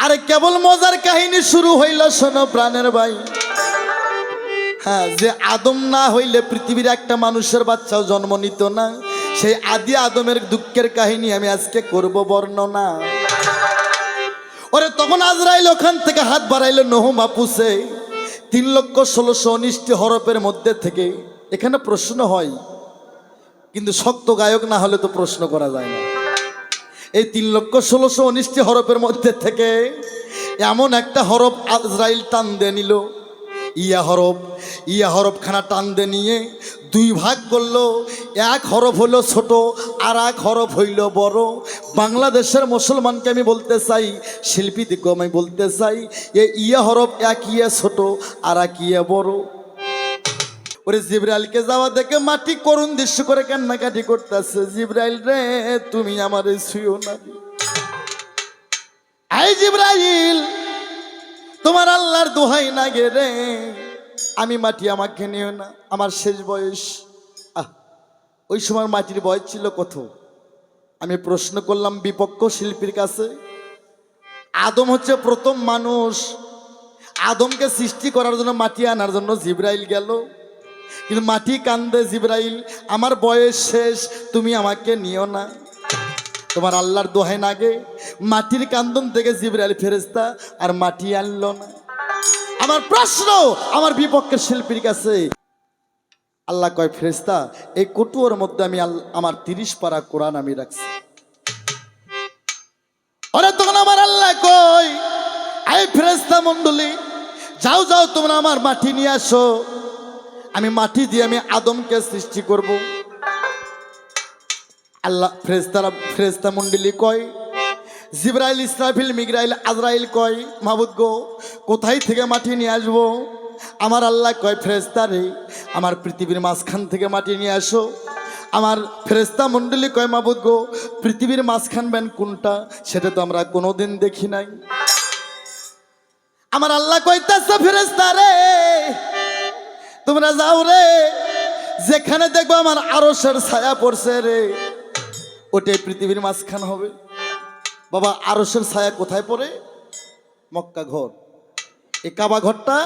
আরে কেবল মজার কাহিনী শুরু হইল, শোনো প্রাণের ভাই। হ্যাঁ, যে আদম না হইলে পৃথিবীর একটা মানুষের বাচ্চাও জন্ম নিত না, সেই আদি আদমের দুঃখের কাহিনী আমি আজকে করব বর্ণনা। ওরে তখন আজরাইল ওখান থেকে হাত বাড়াইল নূহ মাহফুজে 3,16,19 হরফের মধ্যে থেকে। এখানে প্রশ্ন হয়, কিন্তু শক্ত গায়ক না হলে তো প্রশ্ন করা যায় না। এই 3,16,19 হরফের মধ্যে থেকে এমন একটা হরফ আজরাইল টান দিয়ে নিল, ইয়া হরফখানা টান দিয়ে নিয়ে দুই ভাগ করলো। এক হরফ হইল ছোট, আর এক হরফ হইল বড়। বাংলাদেশের মুসলমানকে আমি বলতে চাই, শিল্পীদিকে আমি বলতে চাই, ইয়া হরফ এক ইয়া ছোট আর এক ইয়া বড়। ওরে জিবরাইলকে যাওয়া দেখে মাটি করুণ দৃশ্য করে কান্নাকাটি করতেছে, জিবরাইল রে তুমি আমারে ছুঁয়ো না। এই জিবরাইল, তোমার আল্লাহর দোহাই না গে রে, আমি মাটি আমাকে নিও না, আমার শেষ বয়স। ওই সময় মাটির বয়স ছিল কত? আমি প্রশ্ন করলাম বিপক্ষ শিল্পীর কাছে। আদম হচ্ছে প্রথম মানুষ, আদমকে সৃষ্টি করার জন্য মাটি আনার জন্য জিবরাইল গেল, কিন্তু মাটি কান্দে, জিবরাইল আমার বয়স শেষ, তুমি আমাকে নিও না, তোমার আল্লাহর দোহাই নাগে। মাটির কান্দন থেকে জিবরাইল ফেরেশতা আর মাটি আনলো না। আমার প্রশ্ন আমার বিপক্ষের শিল্পীর কাছে, আল্লাহ কয় ফেরেশতা এই কটুয়ার মধ্যে আমি আমার 30 পারা কোরআন আমি রাখছি। ওরে তখন আমার আল্লাহ কয় এই ফেরেশতা মণ্ডলী, যাও যাও তোমরা আমার মাটি নিয়ে আসো, আমি মাটি দিয়ে আমি আদমকে সৃষ্টি করব। আল্লাহ ফেরেশতা মণ্ডলী কয়, জিবরাইল, ইসরাফিল, মিকরাইল, আজরাইল কয় মাহবুদ গো কোথায় থেকে মাটি নিয়ে আসবো? আমার আল্লাহ কয় ফেরেশতা রে আমার পৃথিবীর মাঝখান থেকে মাটি নিয়ে আসো। আমার ফেরেশতা মণ্ডলী কয় মাহবুদ গো পৃথিবীর মাঝখান বেন কোনটা, সেটা তো আমরা কোনোদিন দেখি নাই। আমার আল্লাহ কইতাছে ফেরেশতা রে তোমরা যাও রে, যেখানে দেখবো আমার আরশের ছায়া পড়ছে রে, ওটাই পৃথিবীর মাঝখান হবে। বাবা আরশের ছায়া কোথায় পড়ে? মক্কা ঘর। এই কাবা ঘরটা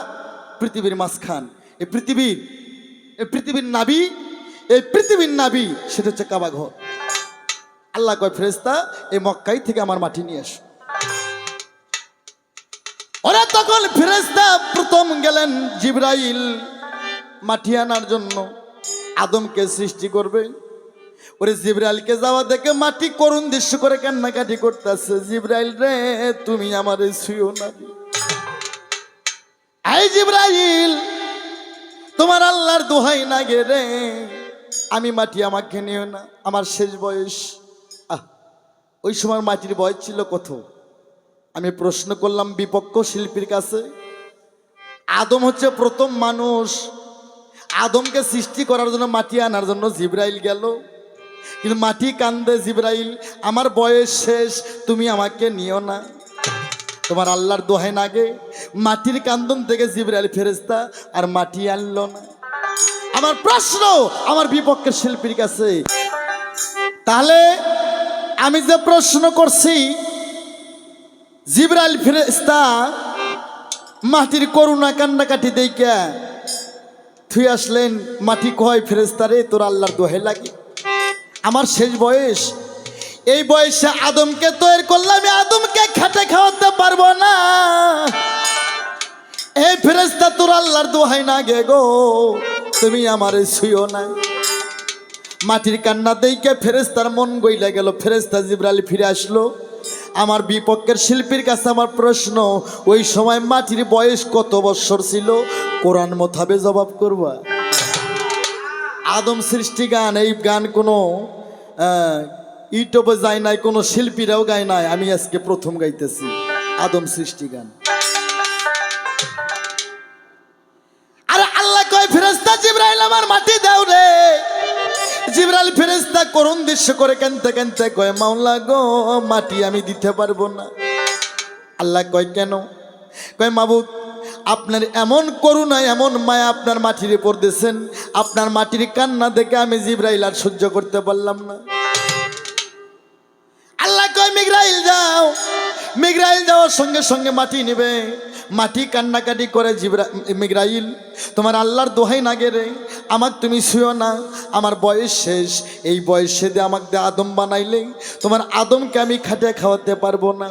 পৃথিবীর মাঝখান। এই পৃথিবীর নাবি সেটা হচ্ছে কাবা ঘর। আল্লাহ কয় ফেরেশতা এই মক্কাই থেকে আমার মাটি নিয়ে এসো। ওরা তখন ফেরেশতা প্রথম গেলেন জিবরাইল মাটি আনার জন্য, আদমকে সৃষ্টি করবে। ওরে জিবরাইলকে যাওয়া দেখে মাটি করুণ দৃশ্য করে কান্নাকাটি করতেছে, জিবরাইল রে তুমি আমারে ছুঁয়ো না। এই জিবরাইল, তোমার আল্লাহর দোহাই না গে রে, আমি মাটি আমাকে নিও না, আমার শেষ বয়স। ওই সময় মাটির বয়স ছিল কত? আমি প্রশ্ন করলাম বিপক্ষ শিল্পীর কাছে। আদম হচ্ছে প্রথম মানুষ, আদমকে সৃষ্টি করার জন্য মাটি আনার জন্য জিবরাইল গেল, কিন্তু মাটি কান্দে, জিবরাইল আমার বয়স শেষ, তুমি আমাকে নিও না, তোমার আল্লাহর দোহাই নাগে। মাটির কান্দন থেকে জিবরাইল ফেরেশতা আর মাটি আনলো না। আমার প্রশ্ন আমার বিপক্ষের শিল্পীর কাছে, তাহলে আমি যে প্রশ্ন করছি জিবরাইল ফেরেশতা মাটির করুণা কান্নাকাটি দেইকা থুই আসলেন, মাটি কয় ফেরেশতা রে তোর আল্লাহর দোহাই লাগে, আমার শেষ বয়স, এই বয়সে আদমকে তৈরি করলে আমি আদমকে খেটে খাওয়াতে পারবো না। এই ফেরেশতা তোর আল্লাহর দোহাই না গে গো তুমি আমারে ছুঁয়ো না। মাটির কান্না দেইকে ফেরেশতার মন গইলা গেল। ফেরেশতা জিবরাইল ফিরে আসলো। আমার বিপক্ষের শিল্পীর কাছে আমার প্রশ্ন, ওই সময় মাটির বয়স কত বছর ছিল? কোরআন মোতাবেক জবাব করবা। আদম সৃষ্টি গান, এই গান কোনো ইউটিউবে যায় নাই, কোনো শিল্পীরাও গায় নাই, আমি আজকে প্রথম গাইতেছি আদম সৃষ্টি গান। আরে আল্লাহ কয় ফেরেশতা জিবরাইল আমার মাটি দাও রে। জিবরাইল ফেরেশতা করুণ দৃশ্য করে কাঁদতে কাঁদতে কয় মাওলা গো মাটি আমি দিতে পারবো না। আল্লাহ কয় কেন? কয় মাবুদ আপনার এমন করুণা এমন মায়া আপনার মাটির উপর দিয়েছেন, আপনার মাটির কান্না দেখে আমি জিবরাইল আর সহ্য করতে পারলাম না। আল্লাহ কয় মিকরাইল যাও মিগরাইল যাওয়ার সঙ্গে সঙ্গে মাটি নেবে। মাটি কান্নাকাটি করে মিগরাইল, তোমার আল্লাহর দোহাই না গেরে আমাকে তুমি ছুঁয়ো না, আমার বয়স শেষ। এই বয়সে দিয়ে আমাকে দিয়ে আদম বানাইলে তোমার আদমকে আমি খাটিয়ে খাওয়াতে পারবো না।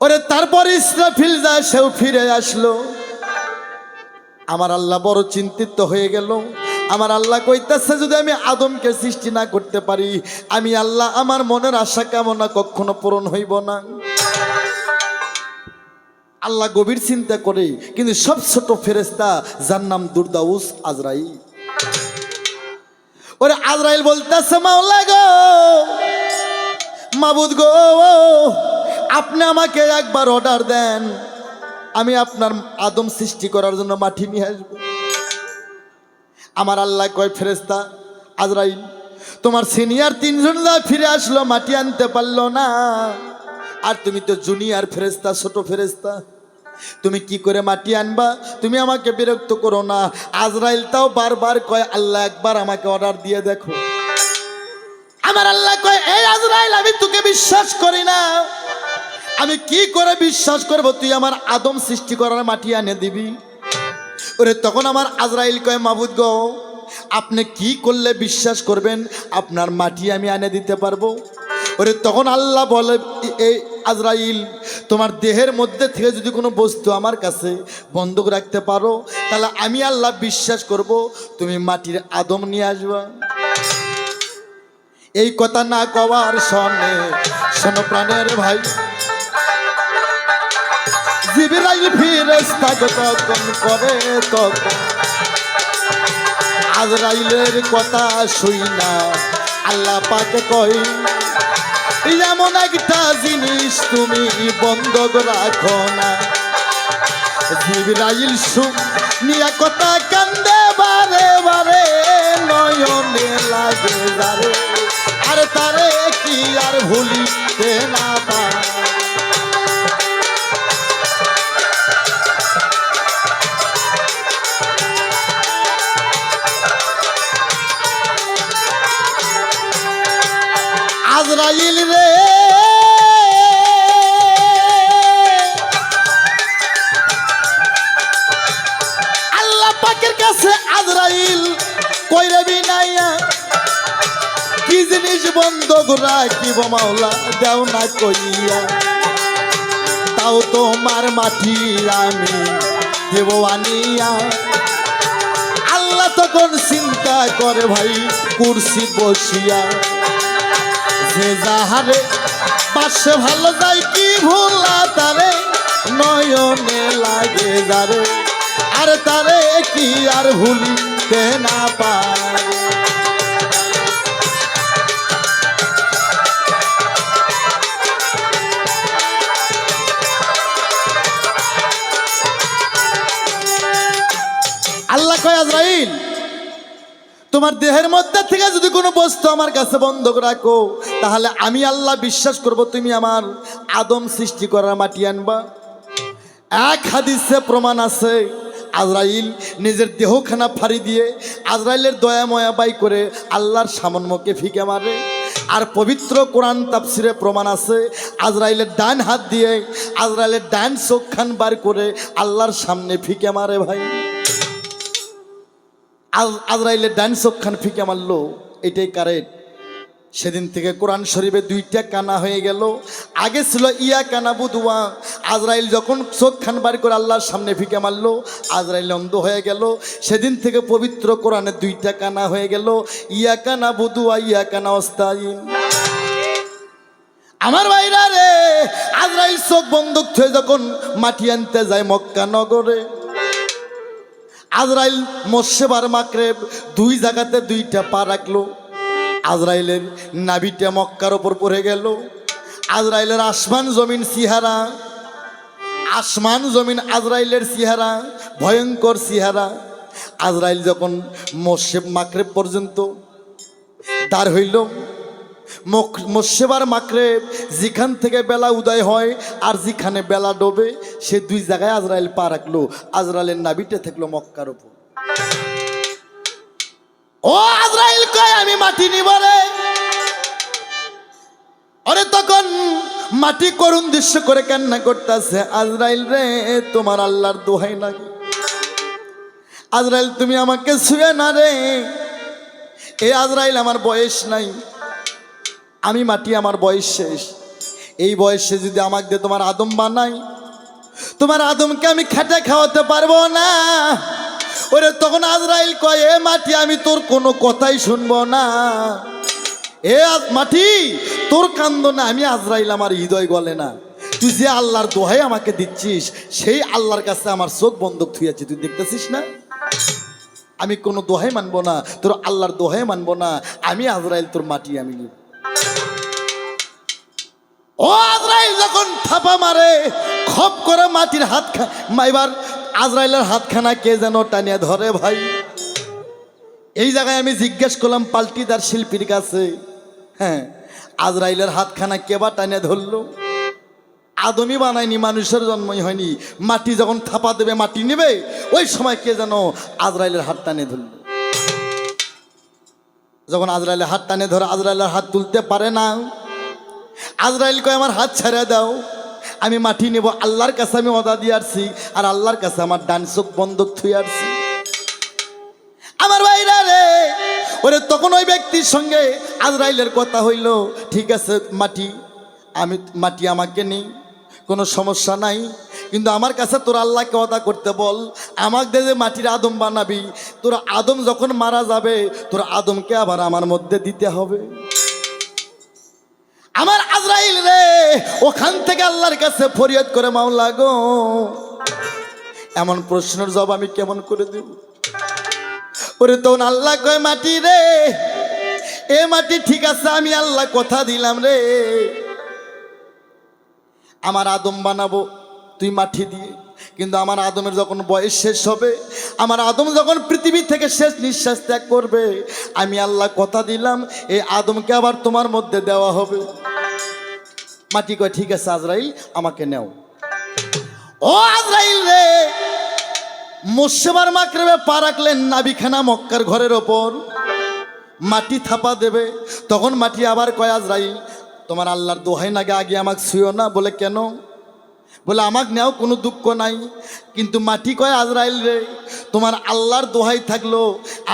ওরে তারপর ইসরাফিল যা সেও ফিরে আসলো। আমার আল্লাহ বড় চিন্তিত হয়ে গেল। আমার আল্লাহ কইতাছে যদি আমি আদমকে সৃষ্টি না করতে পারি, আমি আল্লাহ আমার মনের আশা কামনা কখনো পূরণ হইব না। আল্লাহ গভীর চিন্তা করে, কিন্তু সব ছোট ফেরেশতা যার নাম দুর্দাউস আজরাইল। ওরে আজরাইল বলতেছে মাওলা গো, মাবুদ গো, আপনি আমাকে একবার অর্ডার দেন, আমি আপনার আদম সৃষ্টি করার জন্য মাটি নিয়ে আসবো। আমার আল্লাহ কয় ফেরেশতা আজরাইল, তোমার সিনিয়র তিনজন যা ফিরে আসলো মাটি আনতে পারলো না, আর তুমি তো জুনিয়র ফেরেশতা, ছোট ফেরেশতা, তুমি কি করে মাটি আনবা? তুমি আমাকে বিরক্ত করো না। আজরাইল তাও বারবার কয় আল্লাহ একবার আমাকে অর্ডার দিয়ে দেখো। আমার আল্লাহ কয় এই আজরাইল, আমি তোকে বিশ্বাস করি না। আমি কি করে বিশ্বাস করব তুই আমার আদম সৃষ্টি করার মাটি এনে দিবি? ওরে তখন আমার আজরাইল কয় মাবুদ গো, আপনি কি করলে বিশ্বাস করবেন আপনার মাটি আমি এনে দিতে পারবো? ওরে তখন আল্লাহ বলে এই আজরাইল, তোমার দেহের মধ্যে থেকে যদি কোনো বস্তু আমার কাছে বন্ধক রাখতে পারো, তাহলে আমি আল্লাহ বিশ্বাস করব তুমি মাটির আদম নিয়ে আসবা। এই কথা না কওয়ার শোনে, শোনো প্রাণের ভাই, জিবরাইল ফেরেশতা তখন করে তখন আজরাইলের কথা শুই না আল্লাহ পাকে কই, এমন একটা জিনিস তুমি বন্ধক রাখো না। জিবরাইল নিয়া কথা কান্দে বারে বারে, নয়নে লাগে যারে, আর তারে কি আর ভুলিতে না পারে। আজরাইল রে আল্লাহ পাকের কাছে আজরাইল কইরে বিনাইয়া কি জিনিস বন্ধক রাখিব মাওলা দেও না কইয়া, তাও তোমার মাটি আমি দেব আনিয়া। আল্লাহ তখন চিন্তা করে ভাই কুরসি বসিয়া, যে যাহারে পাশে ভালো যায় কি ভোলা তারে, নয়নে লাগে যারে, আর তারে কি আর ভুলিতে না পারে। আল্লাহ কয় আজরাইল, তোমার দেহের মধ্যে থেকে যদি কোনো বস্তু আমার কাছে বন্ধক রাখো, তাহলে আমি আল্লাহ বিশ্বাস করব তুমি আমার আদম সৃষ্টি করার মাটি আনবা। এক হাদিসে প্রমাণ আছে, আজরাইল নিজের দেহখানা ফাড়ি দিয়ে আজরাইলের দয়া ময়া বাই করে আল্লাহর সামান্যকে ফিকে মারে। আর পবিত্র কোরআন তাফসিরে প্রমাণ আছে, আজরাইলের ডান হাত দিয়ে আজরাইলের ডান চোখখান বার করে আল্লাহর সামনে ফিকে মারে। ভাই আজরাইলের ডান চোখখান ফিকে মারলো, এটাই কারেক্ট। সেদিন থেকে কোরআন শরীফে দুইটা কানা হয়ে গেল। আগে ছিল ইয়া কানা বুদুয়া, আজরাইল যখন চোখখান বার করে আল্লাহর সামনে ফিকে মারলো আজরাইল অন্ধ হয়ে গেল। সেদিন থেকে পবিত্র কোরআনে দুইটা কানা হয়ে গেল, ইয়া কানা বুদুয়া ইয়া কানা ওয়াস্তাইন। আমার ভাইরা রে, আজরাইল চোখ বন্ধক হয়ে যখন মাটি আনতে যায় মক্কা নগরে, আজরাইল মোশেবার মাকরেব দুই জায়গাতে দুইটা পা রাখলো। আজরাইলের নাভিটা মক্কার ওপর পড়ে গেল। আজরাইলের আসমান জমিন চেহারা, আসমান জমিন আজরাইলের চেহারা ভয়ঙ্কর চেহারা। আজরাইল যখন মোশেব মাকরেব পর্যন্ত দাঁড় হইল, মোশেবার মাকরেব যেখান থেকে বেলা উদয় হয় আর যেখানে বেলা ডোবে সে দুই জায়গায় আজরাইল পা রাখলো। আজরাইলের নাভিটা থাকলো মক্কার উপর। ও আজরাইল কয় আমি মাটি নিব রে। আরে তখন মাটি করুণ দৃশ্য করে কান্না করতেছে, আজরাইল রে তোমার আল্লাহর দোহাই লাগে, আজরাইল তুমি আমাকে ছুঁয়ে না রে। এই আজরাইল আমার বয়স নাই, আমি মাটি, আমার বয়স শেষ। এই বয়সে যদি আমাকে দিয়ে তোমার আদম বানাই, তোমার আদমকে আমি খেটে খাওয়াতে পারবো না। ওরে তখন আজরাইল কয়, এ মাটি আমি তোর কোনো কথাই শুনবো না। এ মাটি তোর কান্দ না, আমি আজরাইল আমার হৃদয় গলে না। তুই যে আল্লাহর দোহাই আমাকে দিচ্ছিস, সেই আল্লাহর কাছে আমার চোখ বন্ধক থুইয়াছি, তুই দেখতেছিস না? আমি কোনো দোহাই মানবো না, তোর আল্লাহর দোহাই মানবো না। আমি আজরাইল তোর মাটি আমি নিব। ও আজরাইল যখন থাপা মারে, খপ করে মাটির হাত এবার আজরাইলের হাতখানা কে যেন টানিয়ে ধরে। ভাই এই জায়গায় আমি জিজ্ঞেস করলাম পাল্টিদার শিল্পীর কাছে, হ্যাঁ আজরাইলের হাতখানা কে বা টানিয়ে ধরলো? আদমই বানায়নি, মানুষের জন্মই হয়নি। মাটি যখন থাপা দেবে, মাটি নেবে, ওই সময় কে যেন আজরাইলের হাত টানে ধরল। যখন আজরাইলের হাত টানে ধরে, আজরাইলের হাত তুলতে পারে না। আজরাইল কয় আমার হাত ছেড়ে দাও, আমি মাটি নেব। আল্লাহর কাছে আমি ওয়াদা দিয়ে আসছি, আর আল্লাহর কাছে আমার ডান চোখ বন্ধক থুয়ে আসছি। আমার ভাইরা রে, ওরে তখন ওই ব্যক্তির সঙ্গে আজরাইলের কথা হইল, ঠিক আছে মাটি, আমি মাটি আমাকে নেই, কোনো সমস্যা নাই, কিন্তু আমার কাছে তোর আল্লাহকে ওয়াদা করতে বল, আমাকে যে মাটির আদম বানাবি, তোর আদম যখন মারা যাবে, তোর আদমকে আবার আমার মধ্যে দিতে হবে। আমার আজরাইল রে ওখান থেকে আল্লাহর কাছে ফরিয়াদ করে, মাওলা গো এমন প্রশ্নের জবাব আমি কেমন করে দেব? ওরে তখন আল্লাহ কয়, মাটি রে, এ মাটি ঠিক আছে, আমি আল্লাহ কথা দিলাম রে, আমার আদম বানাবো তুই মাটি দিয়ে, কিন্তু আমার আদমের যখন বয়স শেষ হবে, আমার আদম যখন পৃথিবী থেকে শেষ নিঃশ্বাস ত্যাগ করবে, আমি আল্লাহ কথা দিলাম এই আদমকে আবার তোমার মধ্যে দেওয়া হবে। মাটি কয় ঠিক আছে আজরাইল আমাকে নেও। ও আজরাইল রে, মুসেবার মাকড়ে পা রাখলেন নাবিখানা মক্কার ঘরের ওপর, মাটি থাপা দেবে। তখন মাটি আবার কয়, আজরাইল তোমার আল্লাহর দোহাই নাগে আগে আমাকে ছুঁয়ো না। বলে কেন? বলে আমাকে নেও, কোনো দুঃখ নাই। কিন্তু মাটি কয়, আজরাইল রে তোমার আল্লাহর দোহাই থাকলো,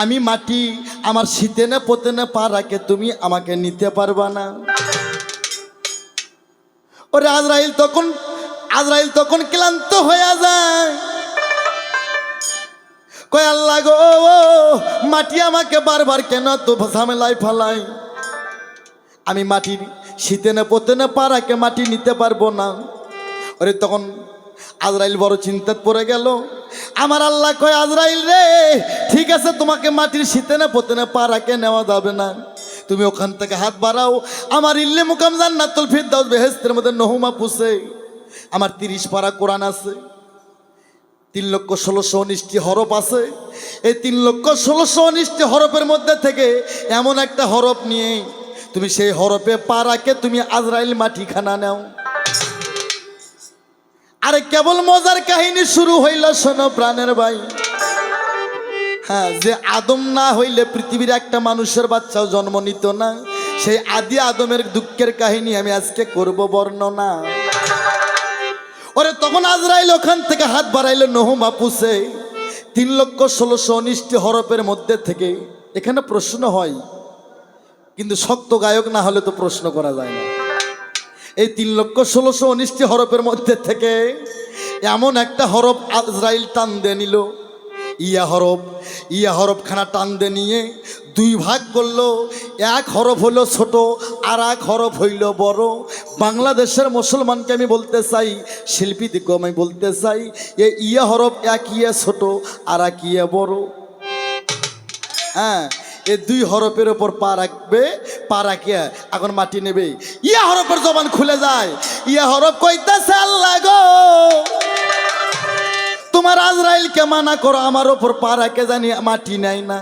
আমি মাটি, আমার শীতেনে পোতেনে পা রাখে তুমি আমাকে নিতে পারবা না। ওরে আজরাইল তখন ক্লান্ত হয়ে যায়, কয় আল্লাহ গো মাটি আমাকে বারবার কেন তো ঝামেলায় ফালাই, আমি মাটির শীতেনে পোতেনে পা রাখে মাটি নিতে পারবো না। ওরে তখন আজরাইল বড় চিন্তায় পড়ে গেল। আমার আল্লাহ কয়, আজরাইল রে ঠিক আছে, তোমাকে মাটির শীতেনে পোতেনে পা রাখে নেওয়া যাবে না, তুমি ওখান থেকে হাত বাড়াও, আমার ইল্লে মুকাম জান্নাতুল ফিরদাউস বেহেশতের মধ্যে নহমা পুষে আমার 30 পারা কোরআন আছে, 3,16,19টি হরফ আছে। এই 3,16,19টি হরফের মধ্যে থেকে এমন একটা হরফ নিয়ে তুমি সেই হরফে পা রাখে তুমি আজরাইল মাটিখানা নাও। আরে কেবল মজার কাহিনী শুরু হইল, শোনো প্রাণের ভাই। হ্যাঁ, যে আদম না হইলে পৃথিবীর একটা মানুষের বাচ্চাও জন্ম নিত না, সেই আদি আদমের দুঃখের কাহিনী আমি আজকে করব বর্ণনা। ওরে তখন আজরাইল ওখান থেকে হাত বাড়াইল নহমা পুষে 3,16,19টি হরফের মধ্যে থেকে। এখানে প্রশ্ন হয়, কিন্তু শক্ত গায়ক না হলে তো প্রশ্ন করা যায় না। এই 3,16,19টি হরফের মধ্যে থেকে এমন একটা হরফ আজরাইল টান দিয়ে নিল, ইয়া হরফখানা টান দিয়ে নিয়ে 2 ভাগ করলো। এক হরফ হইল ছোট, আর এক হরফ হইল বড়। বাংলাদেশের মুসলমানকে আমি বলতে চাই, শিল্পীদিকে আমি বলতে চাই, ইয়া হরফ এক ইয়া ছোট আর এক ইয়া বড়। হ্যাঁ, এই 2 হরফের ওপর পা রাখবে, পা রাখিয়া এখন মাটি নেবে। ইয়া হরফের জবান খুলে যায়, ইয়া হরফ কইতাছে আল্লাহ গো তোমার আজরাইলকে মানা করো, আমার ওপর পা রাখে জানি মাটি নেয় না।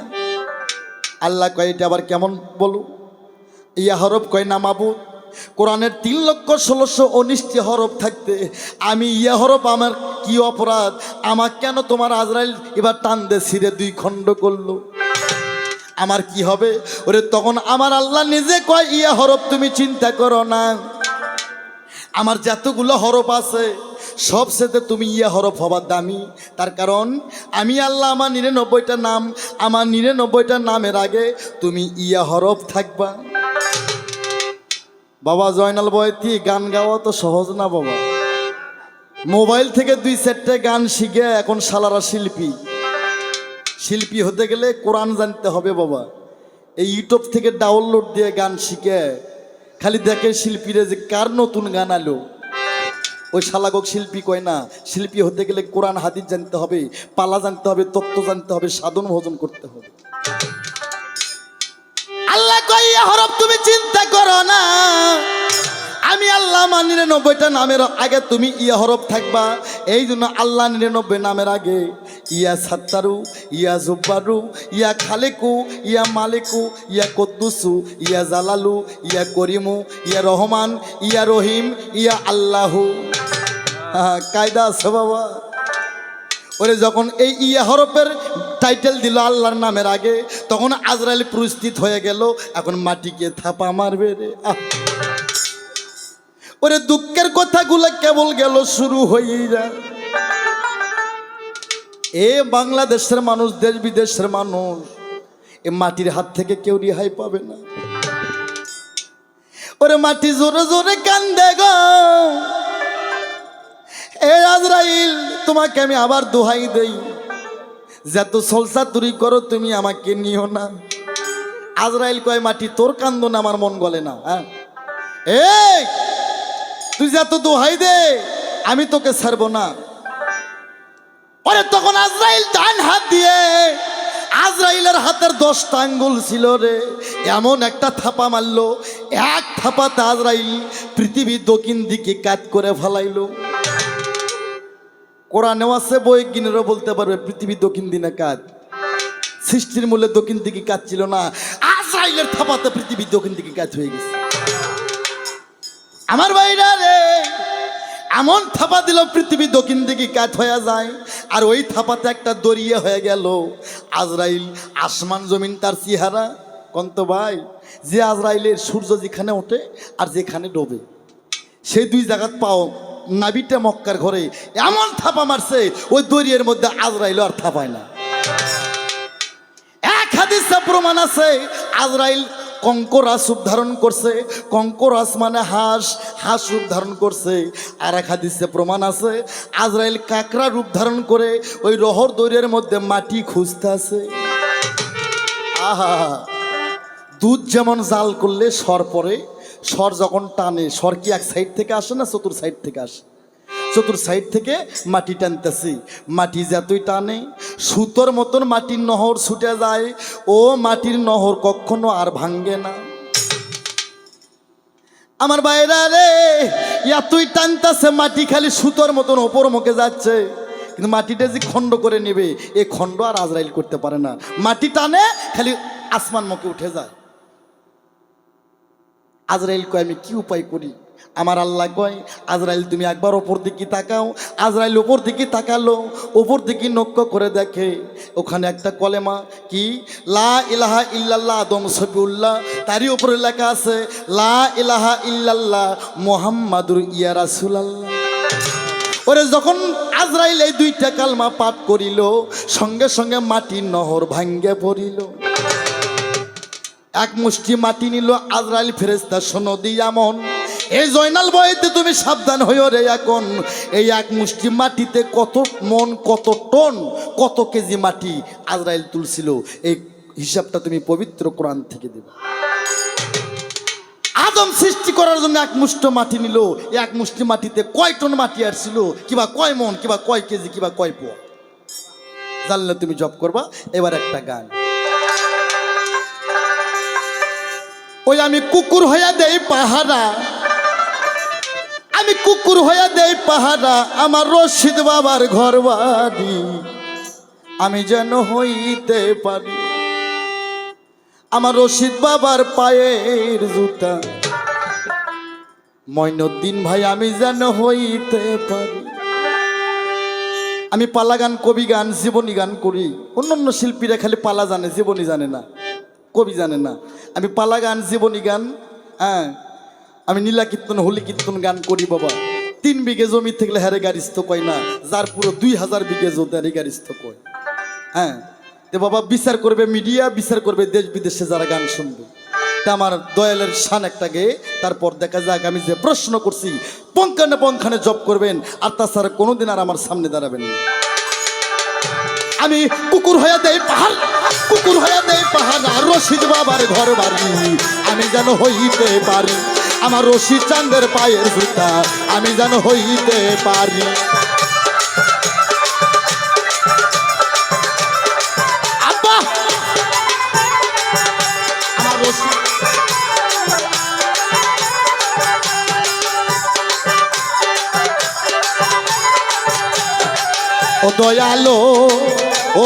আল্লাহ কয় এটা আবার কেমন বলো? ইয়া হরফ কয় না মাবুদ, কোরআনের 3,16,19টি হরফ থাকতে আমি ইয়া হরফ আমার কি অপরাধ? আমার কেন তোমার আজরাইল এবার টান দে ছিঁড়ে 2 খণ্ড করলো? আমার কি হবে? ওরে তখন আমার আল্লাহ নিজে কয়, ইয়া হরফ তুমি চিন্তা করো না, আমার যতগুলো হরফ আছে সবচেয়ে তুমি ইয়া হরফ হবার দামি। তার কারণ আমি আল্লাহ আমার 99টা নাম, আমার 99টা নামের আগে তুমি ইয়া হরফ থাকবা। বাবা জয়নাল বয়তি গান গাওয়া তো সহজ না বাবা। মোবাইল থেকে 2-4টে গান শিখে এখন শালারা শিল্পী। শিল্পী হতে গেলে কোরআন জানতে হবে বাবা। এই ইউটিউব থেকে ডাউনলোড দিয়ে গান শিখে খালি দেখে শিল্পীরা যে কার নতুন গান আলো, ওই শালাগক শিল্পী কয় না। শিল্পী হতে গেলে কোরআন হাদিস জানতে হবে, পালা জানতে হবে, তত্ত্ব জানতে হবে, সাধন ভজন করতে হবে। আল্লাহ কয় ইয়া হরফ তুমি চিন্তা করো না, আমি আল্লাহ আমার 99টা নামের আগে তুমি ইয়া হরফ থাকবা। এই জন্য আল্লাহ 99 নামের আগে ইয়া সাত্তারু, ইয়া জুব্বারু, ইয়া খালেকু, ইয়া মালিকু, ইয়া কুদ্দুসু, ইয়া জালালু, ইয়া করিমু, ইয়া রহমান, ইয়া রহিম, ইয়া আল্লাহু। কায়দা আছে বাবা। ওরে যখন এই ইয়া হরফের টাইটেল দিল আল্লাহর নামের আগে, তখন আজরাইল প্রস্তুত হয়ে গেল, এখন মাটিকে থাপা মারবে রে। ওরে দুঃখের কথাগুলো কেবল গেল শুরু হয়ে যায়। এ বাংলাদেশের মানুষ, দেশ বিদেশের মানুষ, এ মাটির হাত থেকে কেউ রেহাই পাবে না। ওরে মাটি জোরে জোরে কান্দে গো। এ আজরাইল তোমাকে আমি আবার দোহাই দেই, যত সলসা তুরি করো তুমি আমাকে নিও না। আজরাইল কয় মাটি তোর কান্দন আমার মন গলে না। হ্যাঁ এই তুই যত দোহাই দে আমি তোকে ছাড়বো না। ওরে তখন আজরাইল ডান হাত দিয়ে, আজরাইলের হাতের 10টা আঙ্গুল ছিল রে, এমন একটা থাপা মারলো, এক থাপাতে আজরাইল পৃথিবীর দক্ষিণ দিকে কাত করে ফেলাইলো। কোরআনেও আছে, বৈজ্ঞানিকরা বলতে পারবে পৃথিবীর দক্ষিণ দিনে কাত। সৃষ্টির মূলে দক্ষিণ দিকে কাত ছিল না, আজরাইলের থাপাতে পৃথিবীর দক্ষিণ দিকে কাত হয়ে গেছে। আমার ভাইরা রে, এমন থাপা দিল পৃথিবী দক্ষিণ দিকে কাত হয়ে যায়। আর ওই থাপাতে একটা দরিয়া হয়ে গেল। আজরাইল আসমান জমিন তার চেহারা কন্ত ভাই, যে আজরাইলের সূর্য যেখানে ওঠে আর যেখানে ডোবে, সেই দুই জায়গাত পাও নাবিটা মক্কার ঘরে এমন থাপা মারছে, ওই দরিয়ার মধ্যে আজরাইল আর থাপায় না। এক হাদিসে প্রমাণ আছে আজরাইল কঙ্করাস রূপ ধারণ করছে। কঙ্করাস মানে হাঁস, হাঁস রূপ ধারণ করছে। আর এক হাদিসে প্রমাণ আছে আজরাইল কাকড়া রূপ ধারণ করে ওই রহর দরিয়ার মধ্যে মাটি খুঁজতে আছে। আহা, দুধ যেমন জাল করলে সর পরে, সর যখন টানে, সর কি এক সাইড থেকে আসে না চতুর সাইড থেকে আসে? চতুর সাইড থেকে মাটি টানতেছি। মাটি যতই টানে সুতোর মতন মাটির নহর ছুটে যায়, ও মাটির নহর কখনো আর ভাঙ্গে না। আমার বাইরা রে, এতই টানতেছে মাটি খালি সুতোর মতন ওপর মুখে যাচ্ছে, কিন্তু মাটিটা যে খণ্ড করে নেবে এ খণ্ড আর আজরাইল করতে পারে না। মাটি টানে খালি আসমান মুখে উঠে যায়। আজরাইল কয় আমি কি উপায় করি? আমার আল্লাহ কয় আজরাইল তুমি একবার ওপর দিকে তাকাও। আজরাইল ওপর দিকে তাকালো, ওপর দিকে লক্ষ্য করে দেখে ওখানে একটা কলেমা, কি লা ইলাহা ইল্লাল্লাহ আদম সফিউল্লাহ, তারই উপরে লেখা আছে লা ইলাহা ইল্লাল্লাহ মুহাম্মাদুর ইয়া রাসূলুল্লাহ। ওরে যখন আজরাইল এই 2টা কালমা পাঠ করিল, সঙ্গে সঙ্গে মাটির নহর ভাঙ্গে পড়িল। এক মুষ্টি মাটি নিল আজরাইল ফেরেশতা সনদি এমন। এই জয়নাল বইতে তুমি সাবধান হইও রে, এখন এই এক মুষ্টি মাটিতে কত মন, কত টন, কত কেজি মাটি আজরাইল তুলছিল, এই হিসাবটা তুমি পবিত্র কোরআন থেকে দেবে। আদম সৃষ্টি করার জন্য এক মুষ্টি মাটি নিল, এক মুষ্টি মাটিতে কয় টন মাটি আসছিল, কিবা কয় মন, কিবা কয় কেজি, কিবা কয় পোয়া, জানলে তুমি জব করবা। এবার একটা গান, ওই আমি কুকুর হইয়া দেই পাহারা, আমি কুকুর হইয়া দেই পাহারা, আমার রশিদ বাবার ঘর বাড়ি আমি যেন হইতে পারি, আমার রশিদ বাবার পায়ের জুতা মঈনুদ্দিন ভাই আমি যেন হইতে পারি। আমি পালা গান, কবি গান, জীবনী গান করি। অন্যান্য শিল্পীরা খালি পালা জানে, জীবনী জানে না। কবি জানে না। আমি পালা গান, জীবনী গান, হ্যাঁ আমি নীলা কীর্তন, হোলি কীর্তন গান করি বাবা। 3 বিঘে জমি থাকলে হ্যারে গারিস্থ কয় না, যার পুরো 2000 বিঘে জমি হ্যারে গারিস্থ কয়। হ্যাঁ তো বাবা বিচার করবে মিডিয়া, বিচার করবে দেশ বিদেশে যারা গান শুনবে। তা আমার দয়ালের শান একটা গেয়ে তারপর দেখা যাক আমি যে প্রশ্ন করছি পঙ্খানে পঙ্খানে জব করবেন, আর তাছাড়া কোনোদিন আর আমার সামনে দাঁড়াবেন না। আমি কুকুর হয়ে দেই পাহাড়, কুকুর হয়ে দেই পাহাড়, আর রশিদ বাবার ঘর বাড়ি আমি যেন হইতে পারি, আমার রশিদ চাঁদের পায়ের জুতা আমি যেন হইতে পারি। আব্বা আমার রশিদ ও দয়ালো, ও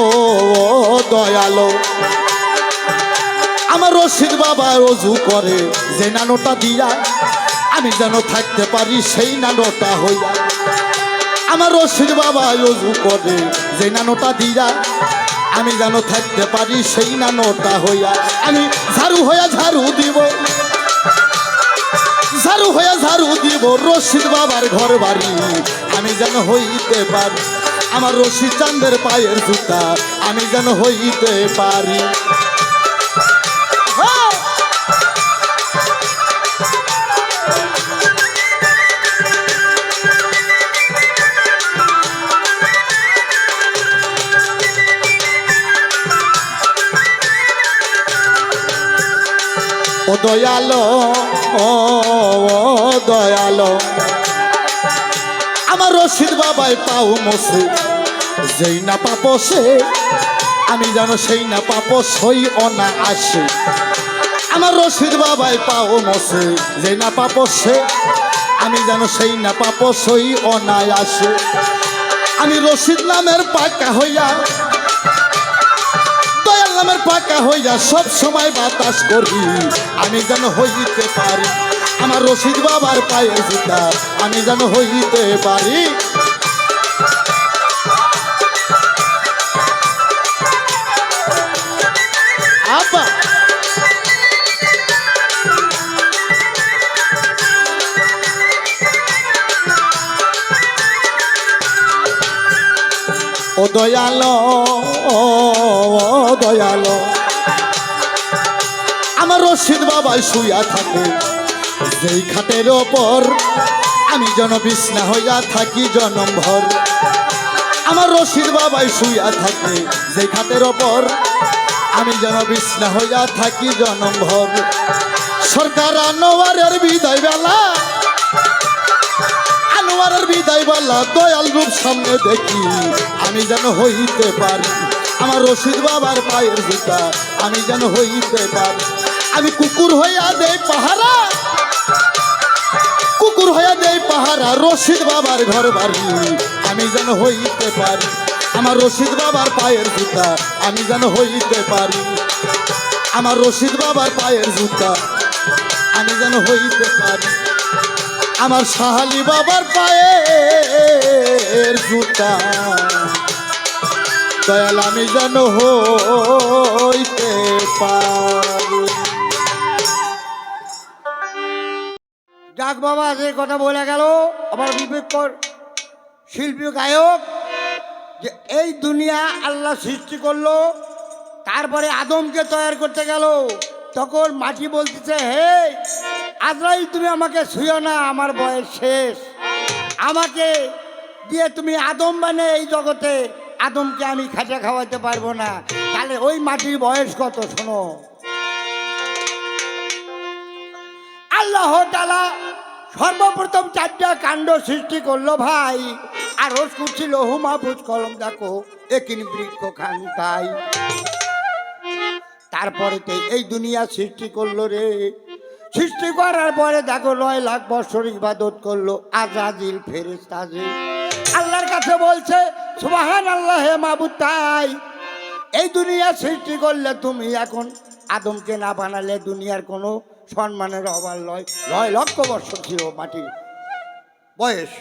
দয়ালো, আমার রশিদ বাবা অজু করে যে নানোটা দিয়া আমি যেন থাকতে পারি সেই নানোটা হইয়া। আমার রশিদ বাবা অজু করে যে নানোটা দিয়া আমি যেন থাকতে পারি সেই নানোটা হইয়া। আমি ঝাড়ু হইয়া ঝাড়ু দিব, ঝাড়ু হইয়া ঝাড়ু দিব রশিদ বাবার ঘর বাড়ি আমি যেন হইতে পারি, আমার রশিদ চাঁদের পায়ের জুতা আমি যেন হইতে পারি। ও দয়ালো, ও দয়ালো, আমার রশিদ বাবাই পাও মোছে যেই না পাপসে আমি যেন সেই না পাপস হই অনা আসে। আমার রশিদ বাবাই পাও মোছে যেই না পাপসে আমি যেন সেই না পাপস হই অনায় আসে। আমি রশিদ নামের পাকা হইয়া, দয়াল নামের পাকা হইয়া সব সময় বাতাস করি আমি যেন হইতে পারি, আমার রশিদ বাবার পায়ের জুতা আমি যেন হইতে পারি। আব্বা ও দয়ালো, ও দয়ালো, আমার রশিদ বাবাই শুইয়া থাকে যেই খাটের ওপর আমি যেন বিছনা হইয়া থাকি জনম ভর। আমার রশিদ বাবাই শুইয়া থাকে যেই খাটের ওপর আমি যেন বিছনা হইয়া থাকি জনম ভর। সরকার আনোয়ারের বিদায় বেলা, আনোয়ারের বিদায় বেলা দয়াল রূপ সামনে দেখি আমি যেন হইতে পারি, আমার রশিদ বাবার পায়ের জুতা আমি যেন হইতে পারি। আমি কুকুর হইয়া দেই পাহারা, কুকুর হইয়া দেই পাহারা রশিদ বাবার ঘর বাড়ি আমি যেন হইতে পারি, আমার রশিদ বাবার পায়ের জুতা আমি যেন হইতে পারি, আমার রশিদ বাবার পায়ের জুতা আমি যেন হইতে পারি, আমার শাহালি বাবার পায়ের জুতা দয়াল আমি যেন হইতে পারি। যাক বাবা, যে কথা বলে গেল আমার বিবেকর শিল্পী গায়ক, যে এই দুনিয়া আল্লাহ সৃষ্টি করলো, তারপরে আদমকে তৈরি করতে গেল, তখন মাটি বলতেছে হে আজরাইল তুমি আমাকে ছুঁয়ো না, আমার বয়স শেষ, আমাকে দিয়ে তুমি আদম বানে এই জগতে আদমকে আমি খাঁচা খাওয়াতে পারবো না। তাহলে ওই মাটির বয়স কত শোনো। আল্লাহ তাআলা সর্বপ্রথম 4টা কাণ্ড সৃষ্টি করলো ভাই, আর রোজ করছি লৌহ মাহফুজ কলম দেখো একিন বৃক্ষ খান তাই। তারপরে এই দুনিয়া সৃষ্টি করলো রে, সৃষ্টি করার পরে দেখো 9 লাখ বছর ইবাদত করলো আজাজিল ফেরেশতা আজিল। আল্লাহর কাছে বলছে সুবহানাল্লাহ হে মাবুদ, তাই এই দুনিয়া সৃষ্টি করলে তুমি এখন আদমকে না বানালে দুনিয়ার কোনো সম্মানের অভাব নয়। 9 লক্ষ বছর ছিল মাটির বয়স।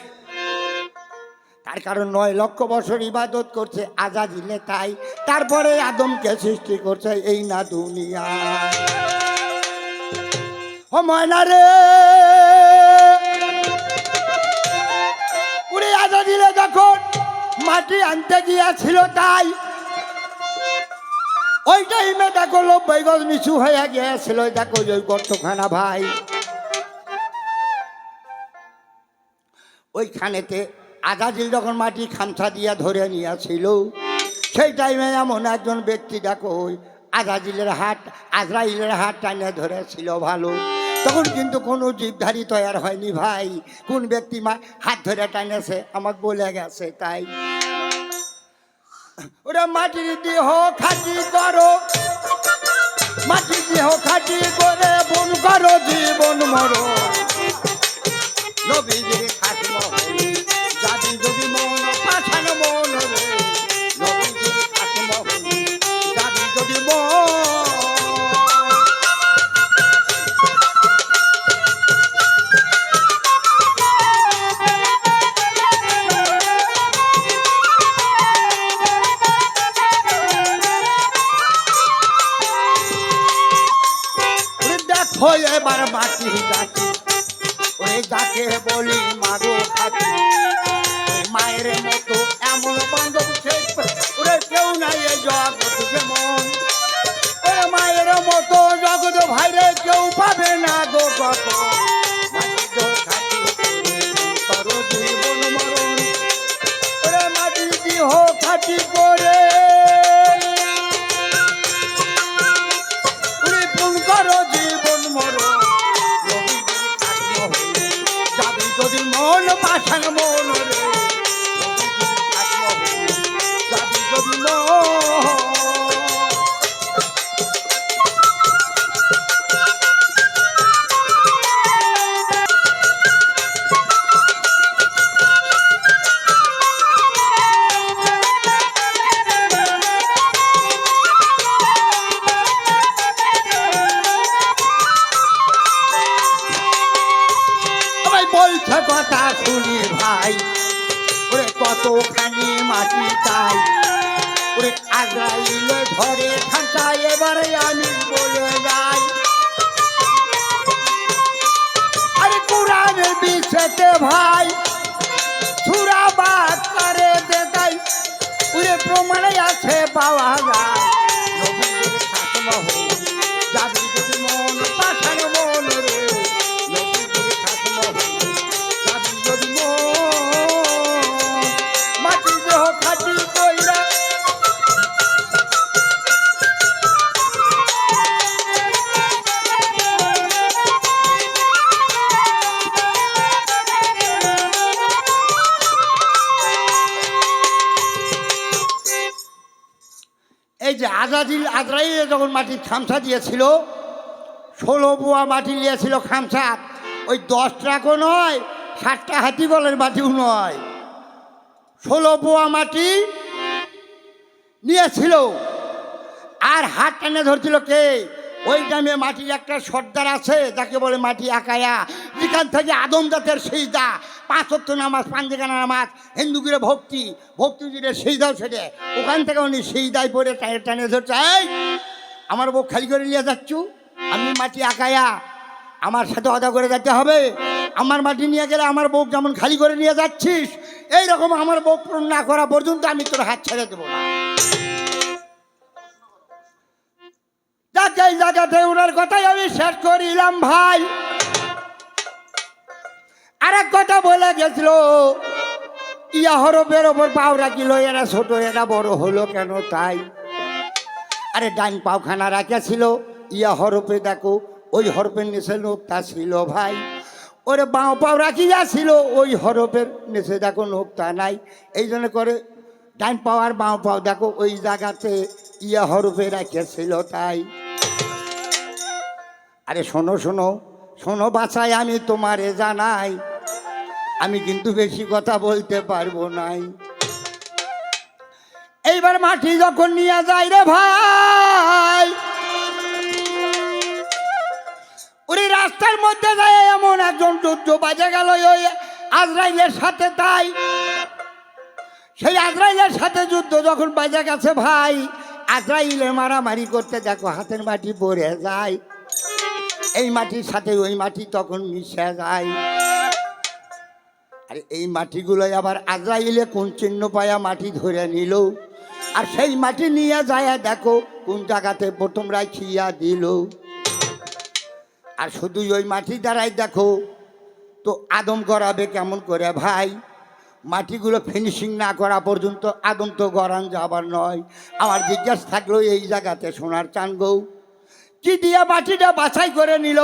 তার কারণ 9 লক্ষ বছর ইবাদত করছে আজাজিলে, তাই তারপরে আদমকে সৃষ্টি করছে এই না দুনিয়া। ও ময়না রে, উনি আজাজিলে যখন মাটি আনতে গিয়েছিল, তাই ওই টাইমে দেখো 90 গজ নিচু হয়ে গিয়েছিল। দেখো ওই গর্তখানা ভাই, ওইখানেতে আজাজিল যখন মাটি খামছা দিয়া ধরে নিয়েছিল, সেই টাইমে এমন একজন ব্যক্তি দেখো ওই আজরাইলের হাত টানিয়ে ধরেছিল ভালো। তখন কিন্তু কোনো জীবধারী তৈয়ার হয়নি ভাই, কোন ব্যক্তি হাত ধরে টানেছে আমাকে বলে গেছে। তাই ওরা মাটির দেহ খাটি করো, মাটির দেহ খাটি করে বন করো জীবন মরো, নবীজির খাটম হলি যাবি যদি মন পাঠানো মন রে, নবীজির খাটম হলি যাবি যদি দেখো এবার মাটির জাতি, ওই যাকে বলি মাগো খাতি, মায়ের মতো এমন বান্ধব ওরে কেউ নাই এ জগৎ যেমন, ওরে মায়ের মতো জগৎ ভাইরে কেউ পাবে না গো কত, করো জীবন মরণ, ওরে মাটি দেহ খাটি করে করো জীবন মরণ, যদি মন পাঠান মন রে, যাবি যদি বলছে কথা শুনি ভাই, ওরে কতখানি মাটি চাই, ওরে আজরাইলে ধরে খাঁচা, এবারে আমি বলে যাই, আরে কোরআনের বিষয়তে ভাই সুরা বাদ করে দেখাই, ওরে প্রমাণে আছে পাওয়া যায়, নবীজির খাতম হলি যাবি যদি মন পাঠানো মন রে, নবীজির খাতম হলি যাবি যদি মন, মাটি দেহ খাটি কইরা এই যে আজরাইলে যখন মাটির খামসা দিয়েছিল, 16 বুয়া মাটি নিয়েছিল খামসা, ওই 10 ট্রাকও নয়, 60টা হাতি বলের মাটিও নয়, 16 বুয়া মাটি নিয়েছিল। আর হাত টানে ধরছিল কে? ওই টাইমে মাটির একটা সর্দার আছে যাকে বলে মাটি আকায়া, যেখান থেকে আদম জাতের সিজদা, 5 ওয়াক্ত নামাজ, পাঞ্জেখানা নামাজ, হিন্দুগিরে ভক্তি, ভক্তিগিরে সিজদাও সেটে, ওখান থেকে উনি সিজদায় পড়ে টানে টানে ধরছে, এই আমার বউ খালি করে নিয়ে যাচ্ছ, আমি মাটি আকায়া, আমার সাথে অদা করে যেতে হবে, আমার মাটি নিয়ে গেলে আমার বউ যেমন খালি করে নিয়ে যাচ্ছিস, এইরকম আমার বউ পূরণ না করা পর্যন্ত আমি তোর হাত ছেড়ে দেবো না। এই জায়গাতে ওনার কথাই আমি শেষ করিলাম ভাই। আর এক কথা বলে গেছিল, ইয়া হরফের ওপর পাও রাখিল, এরা ছোট এরা বড় হলো কেন? তাই আরে ডাইন পাওখানা রাখিয়াছিল ইয়া হরফে, দেখো ওই হরফের নিচে নোকতা ছিল ভাই, ওরে বাঁ পাও রাখিয়াছিল ওই হরফের নিচে দেখো নোকতা নাই, এই জন্য করে ডাইন পাও আর বাঁ পাও দেখো ওই জায়গাতে ইয়া হরফে রাখিয়াছিল। তাই আরে শোনো শোনো শোনো বাছাই, আমি তোমারে জানাই, আমি কিন্তু বেশি কথা বলতে পারবো নাই। এইবার মাটি যখন নিয়ে যায় রে ভাই, ওই রাস্তার মধ্যে যায় এমন একজন যুদ্ধ বাজে গেল ওই আজরাইলের সাথে। তাই সেই আজরাইলের সাথে যুদ্ধ যখন বাজে গেছে ভাই, আজরাইলে মারামারি করতে দেখো হাতের মাটি পড়ে যায়, এই মাটির সাথে ওই মাটি তখন মিশে যায়। আর এই মাটিগুলোই আবার আজরাইলে কোন চিহ্ন পায়া মাটি ধরে নিল, আর সেই মাটি নিয়ে যায় দেখো কোন জায়গাতে প্রথম রাখিয়া দিল। আর শুধু ওই মাটি দ্বারাই দেখো তো আদম গড়াবে কেমন করে ভাই? মাটিগুলো ফিনিশিং না করা পর্যন্ত আদম তো গড়ান যাবার নয়। আমার জিজ্ঞাসা থাকলো এই জায়গাতে সোনার চান গৌ কি দিয়ে মাটিটা বাছাই করে নিল?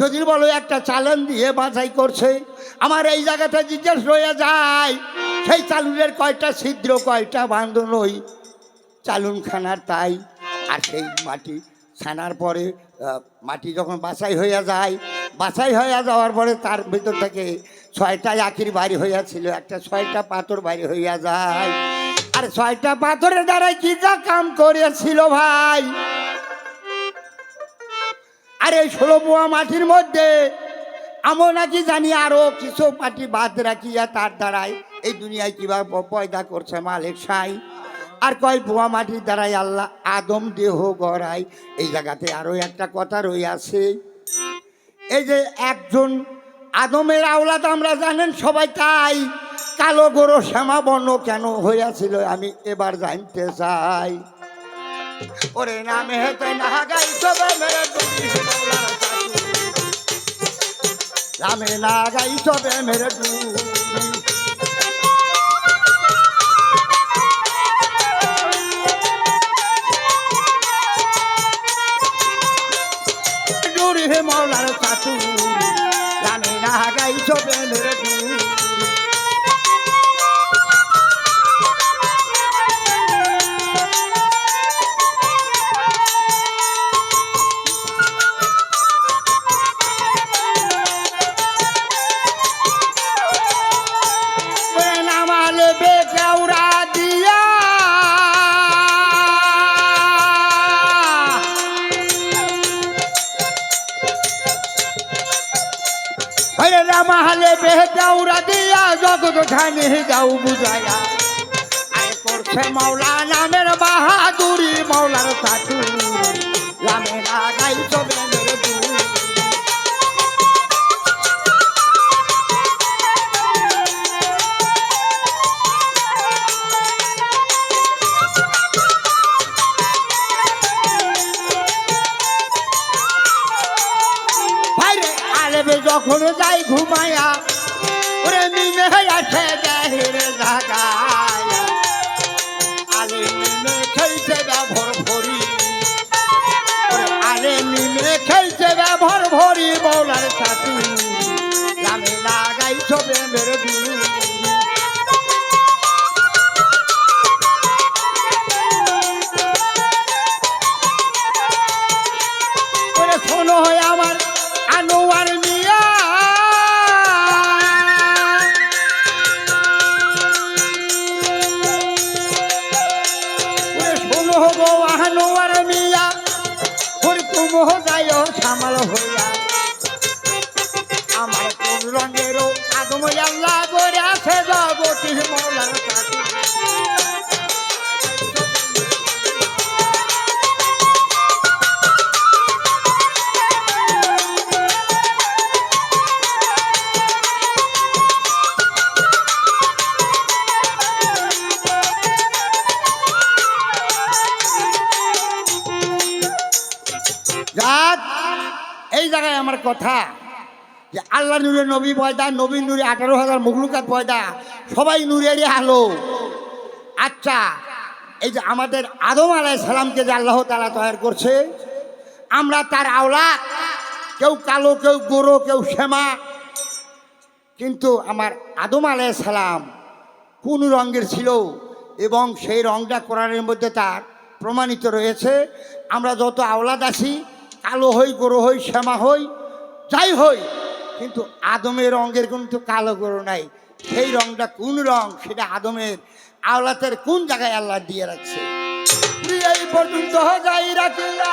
যদি বলো একটা চালান দিয়ে বাছাই করছে, আমার এই জায়গাটা জিজ্ঞেস রয়ে যায় সেই চালুনের কয়টা ছিদ্র কয়টা বান্ধন ওই চালুনখানার তাই। আর সেই মাটি ছানার পরে মাটি যখন বাছাই হইয়া যায়, বাছাই হইয়া যাওয়ার পরে তার ভিতর থেকে 6টা আখির বাড়ি হইয়াছিল, একটা 6টা পাথর বাড়ি হইয়া যায়। আর 6টা পাথরের দ্বারাই কি যা কাম করেছিল ভাই। আর এই 16 পোয়া মাটির মধ্যে আমও নাকি জানি আরো কিছু মাটি বাদ রাখিয়া তার দ্বারাই এই দুনিয়ায় কিভাবে পয়দা করছে মালিক সাই। আর কয় পোয়া মাটির দ্বারাই আল্লাহ আদম দেহ গড়ায়। এই জায়গাতে আরো একটা কথা রইয়াছে, এই যে একজন আদমের আওলাদ আমরা জানেন সবাই, তাই কালো গরু শ্যামা বর্ণ কেন হইয়াছিল আমি এবার জানতে চাই। ওরে নামে হেতে না গাই সবে মেরে ডুবি রামে না গাই সবে মেরে ডুবি ডুরি হে মৌলার চাচু রামে না গাই সবে মেরে ডুবি। মাহালে বেহদাউরা দিয়া জগৎ ধানে যাও বুঝায়া, আয় করছে মাওলা নামের বাহাদুরি মাওলার সাথু রামে না গাই সবে মেরে ডুবি। যখন যাই ঘুমায়া ওরে মিমে আসে দেহের জাগায়, আলে মিমে খেলছে ব্যবহার ভরি, আলে মিমে খেলছে ব্যবহার ভরি মৌলার সাথী রামে লাগাই সবে মেরে ডুবি। শোনো হয় আমার আনোয়ার মিয়া, শোনো গো আনোয়ার মিয়া, তুমি যাই সামাল হইয়া, আমার কোন রঙেরও আদম আল্লাহ করে আছে জগতির মৌলার সাথী। এই জায়গায় আমার কথা যে আল্লাহ নূরে নবী পয়দা, নবী নূরে 18,000 মুখলুকাত পয়দা, সবাই নূরেরই আলো। আচ্ছা, এই যে আমাদের আদম আলাইহিস সালামকে যে আল্লাহ তাআলা তৈরি করছে, আমরা তার আওলাদ, কেউ কালো কেউ গোরো কেউ শ্যামা, কিন্তু আমার আদম আলাইহিস সালাম কোন রঙের ছিল এবং সেই রঙটা কোরআনের মধ্যে তার প্রমাণিত রয়েছে। আমরা যত আওলাদ আছি, কালো হই গোরো হই শ্যামা হই যাই হই, কিন্তু আদমের রঙের কিন্তু কালো গোরো নাই। সেই রঙটা কোন রং সেটা আদমের আওলাদের কোন জায়গায় আল্লাহ দিয়ে রাখছে। এই পর্যন্ত যাই রাখিলা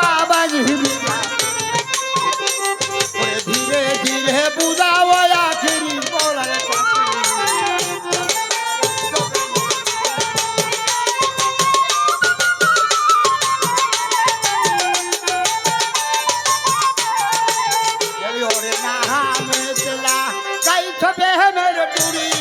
বাবা ধীরে ধীরে বুঝাও আখিরি বলার সবে মেরে টুরি